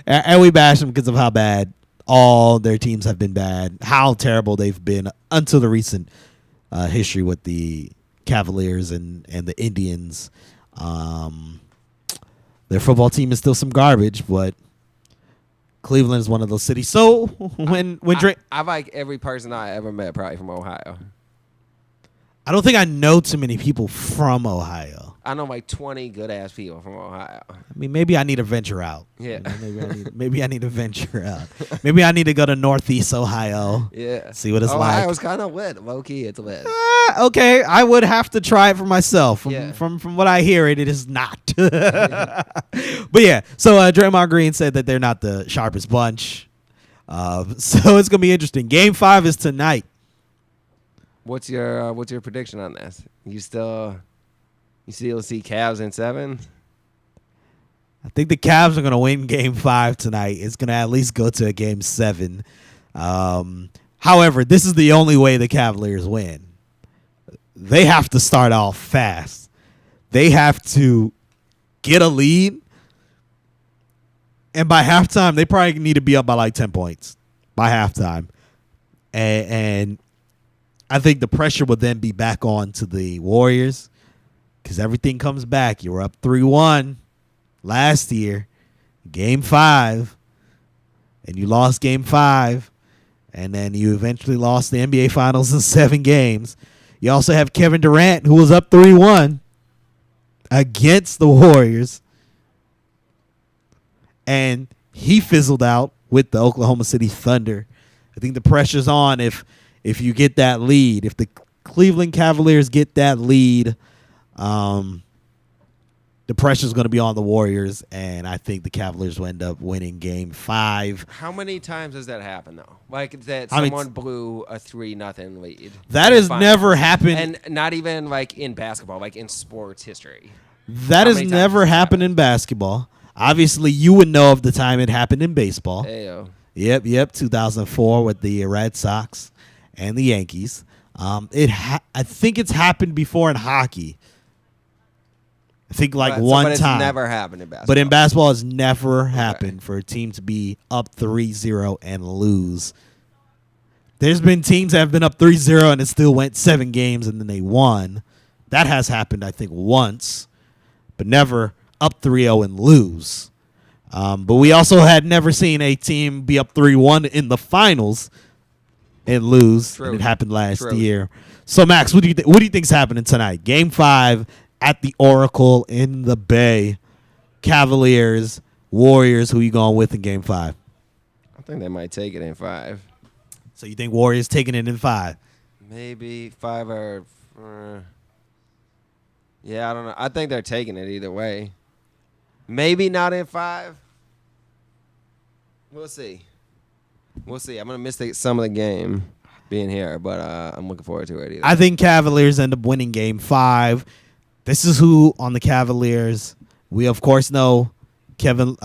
And we bashed them because of how bad all their teams have been bad, how terrible they've been until the recent history with the Cavaliers and the Indians. Their football team is still some garbage, but Cleveland is one of those cities. So when Drake, I like every person I ever met probably from Ohio. I don't think I know too many people from Ohio. I know like 20 good ass people from Ohio. I mean, maybe I need to venture out. Yeah. Maybe I need to venture out. Maybe I need to go to Northeast Ohio. Yeah. See what it's like. Ohio's kind of lit. Low key, it's lit. Okay, I would have to try it for myself. Yeah. From what I hear, it is not. But yeah, so Draymond Green said that they're not the sharpest bunch. So it's gonna be interesting. Game 5 is tonight. What's your prediction on this? You still see Cavs in 7? I think the Cavs are gonna win Game 5 tonight. It's gonna at least go to a Game 7. However, this is the only way the Cavaliers win. They have to start off fast. They have to get a lead. And by halftime, they probably need to be up by like 10 points by halftime. And I think the pressure would then be back on to the Warriors because everything comes back. You were up 3-1 last year, Game 5, and you lost Game 5, and then you eventually lost the NBA Finals in 7 games. You also have Kevin Durant, who was up 3-1 against the Warriors, and he fizzled out with the Oklahoma City Thunder. I think the pressure's on if you get that lead. If the Cleveland Cavaliers get that lead, the pressure's going to be on the Warriors, and I think the Cavaliers will end up winning Game 5. How many times does that happen, though? Like that I mean, someone blew a 3-0 lead. That has never happened. And not even like in basketball, like in sports history. That has never happened in basketball. Obviously, you would know of the time it happened in baseball. Ayo. Yep, 2004 with the Red Sox and the Yankees. I think it's happened before in hockey. I think like one but it's time. Never happened in basketball. But in basketball, it's never happened for a team to be up 3-0 and lose. There's been teams that have been up 3-0 and it still went 7 games and then they won. That has happened, I think, once, but never up 3-0 and lose. But we also had never seen a team be up 3-1 in the finals and lose. True. And it happened last year. So, Max, what do you think's happening tonight? Game 5 at the Oracle in the Bay. Cavaliers, Warriors. Who you going with in Game 5? I think they might take it in 5. So you think Warriors taking it in 5? Maybe 5 or. Yeah, I don't know. I think they're taking it either way. Maybe not in 5. We'll see. I'm gonna miss some of the game being here, but I'm looking forward to it. I think Cavaliers end up winning Game 5. This is who on the Cavaliers. We of course know Kevin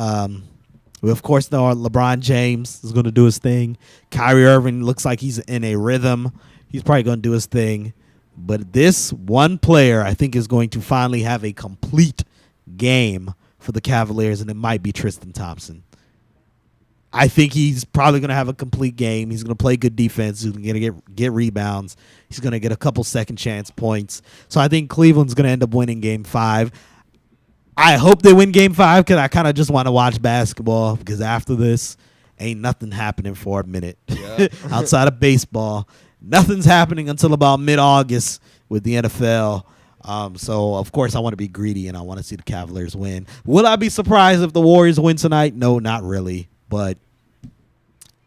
We, of course, know LeBron James is going to do his thing. Kyrie Irving looks like he's in a rhythm. He's probably going to do his thing. But this one player, I think, is going to finally have a complete game for the Cavaliers, and it might be Tristan Thompson. I think he's probably going to have a complete game. He's going to play good defense. He's going to get rebounds. He's going to get a couple second chance points. So I think Cleveland's going to end up winning Game 5. I hope they win Game 5 because I kind of just want to watch basketball, because after this, ain't nothing happening for a minute. Yeah. Outside of baseball, nothing's happening until about mid-August with the NFL. So, of course, I want to be greedy, and I want to see the Cavaliers win. Will I be surprised if the Warriors win tonight? No, not really. But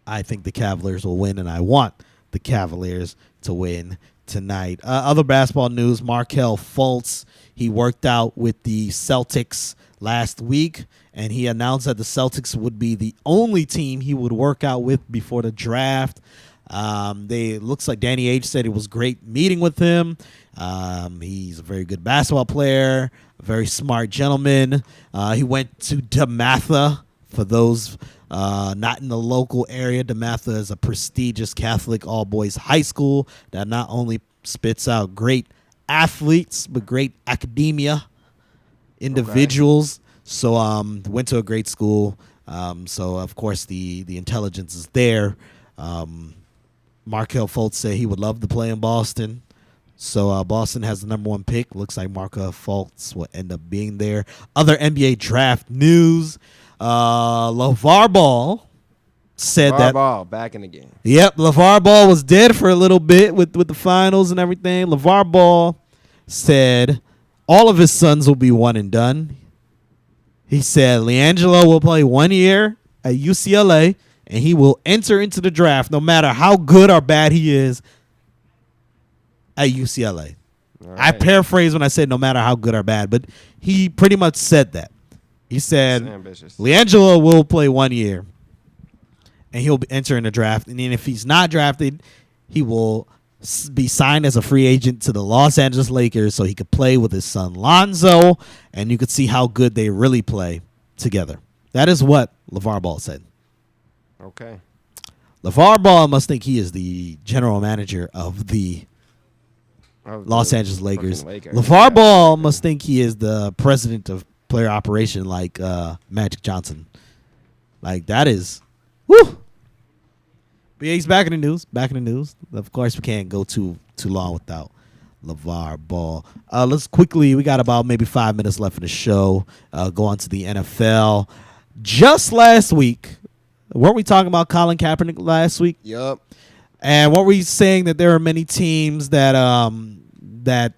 I think the Cavaliers will win, and I want the Cavaliers to win tonight. Other basketball news, Markelle Fultz, he worked out with the Celtics last week, and he announced that the Celtics would be the only team he would work out with before the draft. It looks like Danny Ainge said it was great meeting with him. He's a very good basketball player, a very smart gentleman. He went to DeMatha. For those not in the local area, DeMatha is a prestigious Catholic all-boys high school that not only spits out great athletes, but great academia individuals. Okay. So went to a great school. So, of course, the intelligence is there. Markelle Fultz said he would love to play in Boston. So Boston has the number 1 pick. Looks like Markelle Fultz will end up being there. Other NBA draft news. LeVar Ball said LeVar that Ball back in the game. Yep, LeVar Ball was dead for a little bit with the finals and everything. LeVar Ball said all of his sons will be one and done. He said LiAngelo will play 1 year at UCLA, and he will enter into the draft no matter how good or bad he is at UCLA. Right. I paraphrase when I said no matter how good or bad, but he pretty much said that. He said LiAngelo will play 1 year, and he'll enter in the draft. And then if he's not drafted, he will be signed as a free agent to the Los Angeles Lakers so he could play with his son Lonzo, and you could see how good they really play together. That is what LeVar Ball said. Okay. LeVar Ball must think he is the general manager of the Los Angeles Lakers. LeVar Ball must think he is the president of player operation like Magic Johnson. Like, that is woo. But yeah, he's back in the news. Of course, we can't go too long without LeVar Ball. Let's quickly, we got about maybe 5 minutes left in the show. Go on to the NFL. Just last week, weren't we talking about Colin Kaepernick last week? Yup. And what were we saying, that there are many teams that that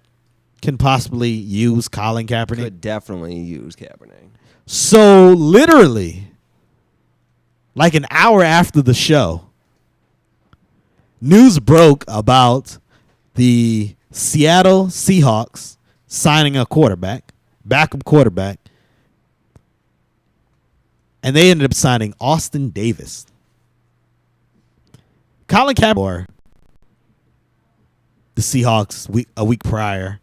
can possibly use Colin Kaepernick? Could definitely use Kaepernick. So literally, like an hour after the show, news broke about the Seattle Seahawks signing a backup quarterback, and they ended up signing Austin Davis. Colin Kaepernick, the Seahawks a week prior,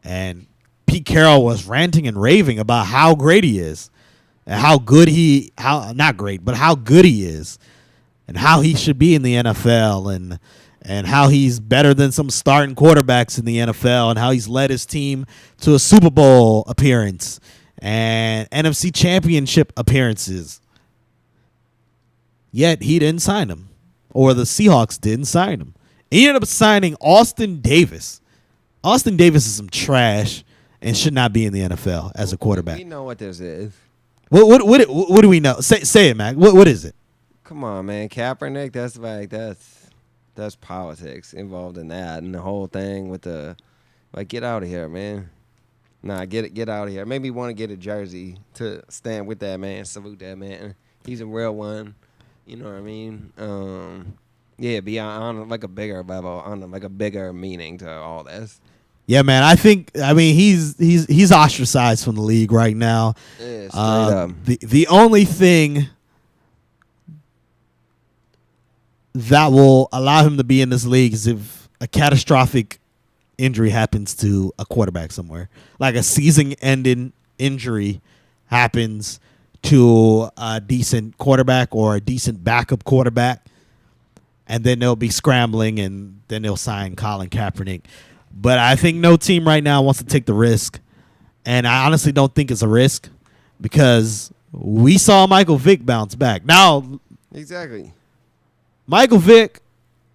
and Pete Carroll was ranting and raving about how great he is, and how good he is, and how he should be in the NFL, and how he's better than some starting quarterbacks in the NFL, and how he's led his team to a Super Bowl appearance and NFC Championship appearances. Yet he didn't sign him, or the Seahawks didn't sign him. He ended up signing Austin Davis. Austin Davis is some trash and should not be in the NFL as a quarterback. We know what this is. What do we know? Say it, Mac. What is it? Come on, man. Kaepernick, that's politics involved in that, and the whole thing with the, like, get out of here, man. Nah, get out of here. Maybe want to get a jersey to stand with that man, salute that man. He's a real one. You know what I mean? Yeah, be on like a bigger level, on like a bigger meaning to all this. Yeah, man. I mean, he's ostracized from the league right now. Yeah, straight up. The only thing that will allow him to be in this league is if a catastrophic injury happens to a quarterback somewhere, like a season-ending injury happens to a decent quarterback or a decent backup quarterback, and then they'll be scrambling, and then they'll sign Colin Kaepernick. But I think no team right now wants to take the risk, and I honestly don't think it's a risk because we saw Michael Vick bounce back. Now, Exactly. Michael Vick,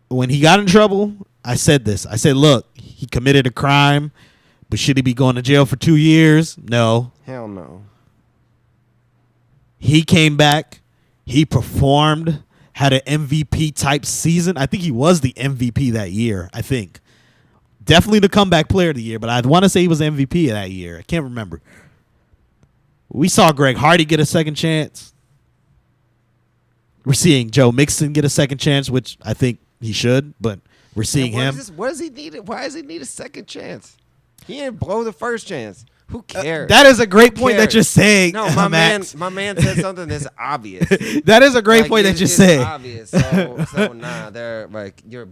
when he got in trouble, I said this. I said, look, he committed a crime, but should he be going to jail for 2 years? No. Hell no. He came back. He performed, had an MVP type season. I think he was the MVP that year, I think. Definitely the comeback player of the year, but I want to say he was MVP that year. I can't remember. We saw Greg Hardy get a second chance. We're seeing Joe Mixon get a second chance, which I think he should, but we're seeing him. What does he need? Why does he need a second chance? He didn't blow the first chance. Who cares? That is a great point that you're saying. No, my Max. man said something that's obvious. That is a great point that you're saying. Obvious. So nah, they're like you're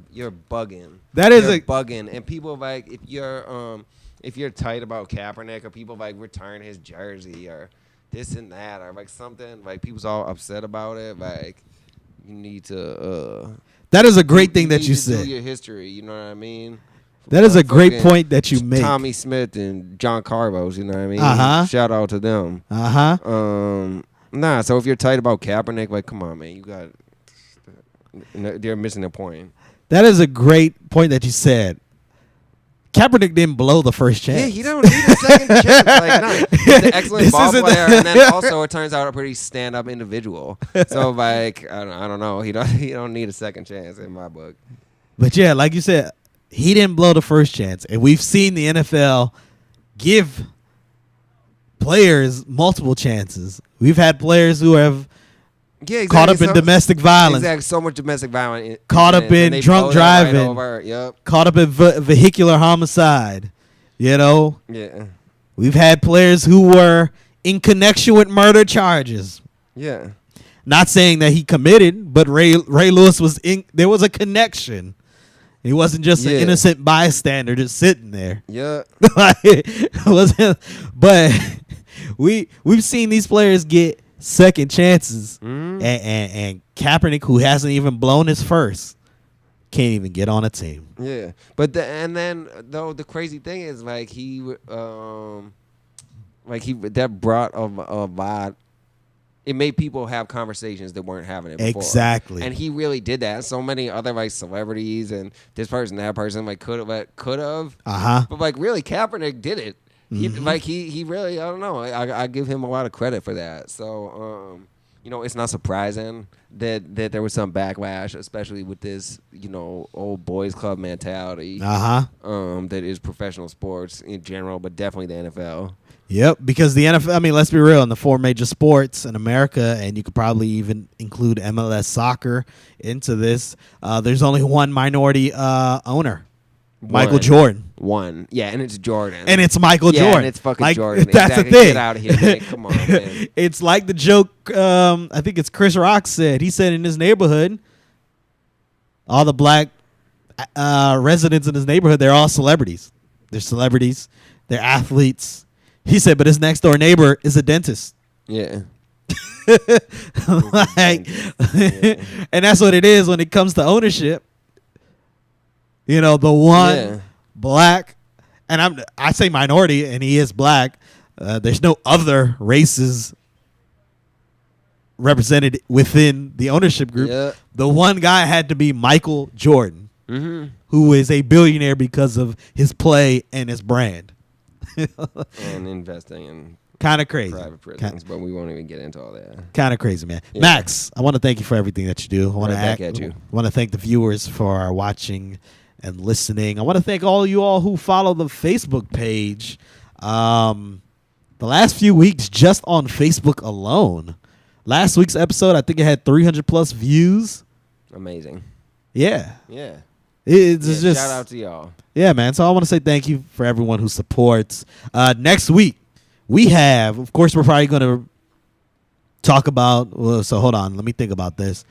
bugging. That is you're a bugging, and people like if you're tight about Kaepernick or people like retiring his jersey or this and that or like something like people's all upset about it. Like you need to. That is a great thing that you Do said. your history. You know what I mean? That is a great point that you make. Tommy Smith and John Carlos, you know what I mean? Uh-huh. Shout out to them. Nah, so if you're tight about Kaepernick, like, come on, man, you got. They're missing the point. That is a great point that you said. Kaepernick didn't blow the first chance. Yeah, he don't need a second chance. Like, nah, he's an excellent ball player, and then also it turns out a pretty stand-up individual. So, like, I don't know, he don't need a second chance in my book. But yeah, like you said, he didn't blow the first chance, and we've seen the NFL give players multiple chances. We've had players who have caught up in domestic violence. Exactly, so much domestic violence. Caught up in drunk driving. Right yep. Caught up in vehicular homicide. You know? Yeah. We've had players who were in connection with murder charges. Yeah. Not saying that he committed, but Ray Lewis was in. There was a connection. He wasn't just an innocent bystander just sitting there. Yeah. But we've seen these players get second chances, and Kaepernick, who hasn't even blown his first, can't even get on a team. Yeah, but the crazy thing is like that brought a vibe. It made people have conversations that weren't having it before. Exactly. And he really did that. So many other like celebrities and this person, that person, like could have. But like really, Kaepernick did it. He really, I don't know. I give him a lot of credit for that. So it's not surprising that there was some backlash, especially with this, old boys club mentality. That is professional sports in general, but definitely the NFL. Yep, because the NFL, I mean, let's be real, in the four major sports in America, and you could probably even include MLS soccer into this, there's only one minority owner. Michael Jordan. One. Yeah, and it's Jordan. And it's Michael Jordan. And it's fucking Jordan. That's exactly. the thing. Get out of here, man. Come on, man. It's like the joke, I think it's Chris Rock said. He said in his neighborhood, all the black residents in his neighborhood, they're all celebrities. They're celebrities. They're athletes. He said, but his next door neighbor is a dentist. Yeah. And that's what it is when it comes to ownership. The one black, and I say minority, and he is black. There's no other races represented within the ownership group. Yeah. The one guy had to be Michael Jordan, who is a billionaire because of his play and his brand. And investing in kind of crazy private prisons, but we won't even get into all that. Kind of crazy, man. Yeah. Max, I want to thank you for everything that you do. I want back at you. I want to thank the viewers for watching and listening. I want to thank all you all who follow the Facebook page. The last few weeks, just on Facebook alone. Last week's episode, I think it had 300 plus views. Amazing. Yeah. Yeah. It's just shout out to y'all. Yeah, man. So I want to say thank you for everyone who supports. Next week, we have, of course, we're probably going to talk about, so hold on. Let me think about this.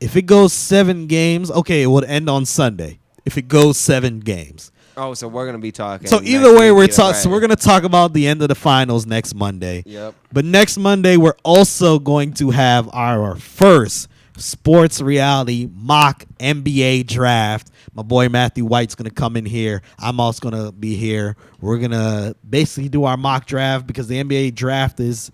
If it goes 7 games, okay, it would end on Sunday. If it goes 7 games. Oh, so we're gonna be talking. So either way, we're talking. So we're gonna talk about the end of the finals next Monday. Yep. But next Monday, we're also going to have our first sports reality mock NBA draft. My boy Matthew White's gonna come in here. I'm also gonna be here. We're gonna basically do our mock draft because the NBA draft is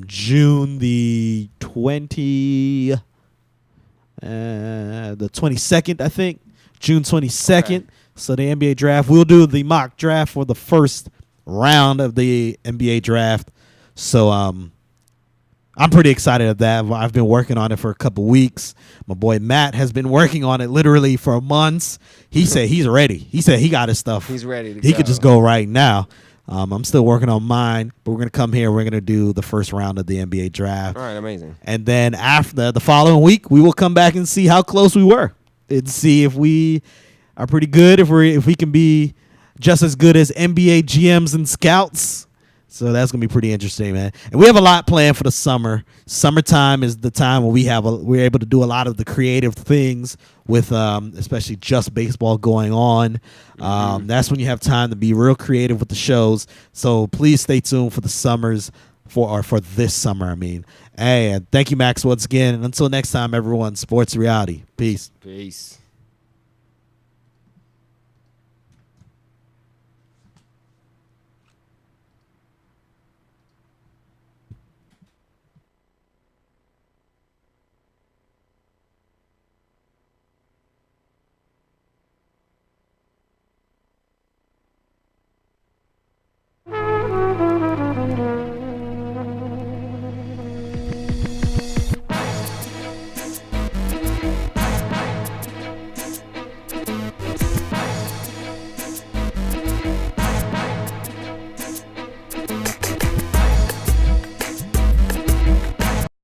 June the 22nd, I think. June 22nd. Okay. So the NBA draft, we'll do the mock draft for the first round of the NBA draft. So I'm pretty excited of that. I've been working on it for a couple weeks. My boy Matt has been working on it literally for months. He said he's ready. He said he got his stuff. He's ready to He go. could just go right now. I'm still working on mine, but we're going to come here. We're going to do the first round of the NBA draft. All right, amazing. And then after the following week, we will come back and see how close we were and see if we are pretty good, if we can be just as good as NBA GMs and scouts. So that's gonna be pretty interesting, man. And we have a lot planned for the summer. Summertime is the time when we're able to do a lot of the creative things with, especially just baseball going on. That's when you have time to be real creative with the shows. So please stay tuned for the summers for this summer. I mean, hey, and thank you, Max, once again. And until next time, everyone. Sports Reality. Peace. Peace.